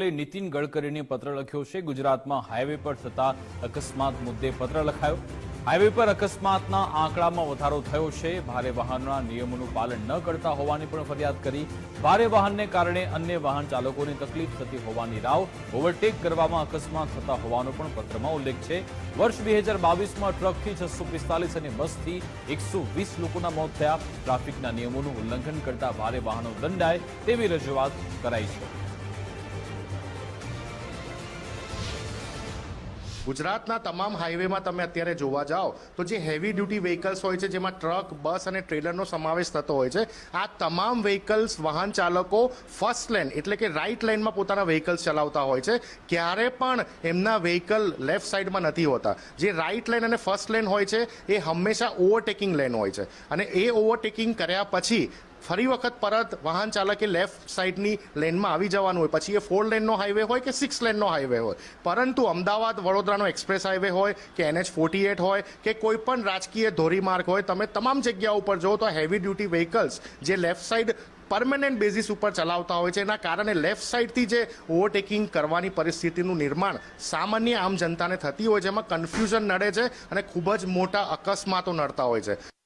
નીતિન ગડકરીને પત્ર લખ્યો છે। ગુજરાતમાં હાઈવે પર થતા અકસ્માત મુદ્દે પત્ર લખાયો। હાઈવે પર અકસ્માતના આંકડામાં વધારો થયો છે। ભારે વાહનના નિયમોનું પાલન ન કરતા હોવાની પણ ફરિયાદ કરી। ભારે વાહનને કારણે અન્ય વાહન ચાલકોને તકલીફ થતી હોવાની રાવ। ઓવરટેક કરવામાં અકસ્માત થતા હોવાનો પણ પત્રમાં ઉલ્લેખ છે। વર્ષ 2022માં ટ્રકથી 645 અને બસથી 120 લોકોના મોત થયા। ટ્રાફિકના નિયમોનું ઉલ્લંઘન કરતા ભારે વાહનો દંડાય તેવી રજૂઆત કરાઈ છે। ગુજરાતના તમામ હાઈવેમાં તમે અત્યારે જોવા જાઓ તો જે હેવી ડ્યુટી વ્હીકલ્સ હોય છે, જેમાં ટ્રક, બસ અને ટ્રેલરનો સમાવેશ થતો હોય છે, આ તમામ વ્હીકલ્સ વાહન ચાલકો ફર્સ્ટ લેન એટલે કે રાઈટ લેનમાં પોતાના વ્હીકલ્સ ચલાવતા હોય છે। ક્યારે પણ એમના વ્હીકલ લેફ્ટ સાઈડમાં નથી હોતા। જે રાઈટ લેન અને ફર્સ્ટ લેન હોય છે એ હંમેશા ઓવરટેકિંગ લેન હોય છે, અને એ ઓવરટેકિંગ કર્યા પછી ફરી વખત પરત વાહન ચાલકે લેફ્ટ સાઈડની લેનમાં આવી જવાનું હોય, પછી એ 4 લેનનો હાઈવે હોય કે 6 લેનનો હાઈવે હોય। પરંતુ અમદાવાદ વડોદરાનો એક્સપ્રેસ હાઈવે હોય કે NH48 હોય કે કોઈ પણ રાજકીય ધોરીમાર્ગ હોય, તમે તમામ જગ્યા ઉપર જો તો હેવી ડ્યુટી વ્હીકલ્સ જે લેફ્ટ સાઈડ પરમેનન્ટ બેઝિસ ઉપર ચલાવતા હોય છે, એના કારણે લેફ્ટ સાઈડથી જે ઓવરટેકિંગ કરવાની પરિસ્થિતિનું નિર્માણ સામાન્ય આમ જનતાને થતી હોય છે, એમાં કન્ફ્યુઝન નડે છે અને ખૂબ જ મોટા અકસ્માતો નડતા હોય છે।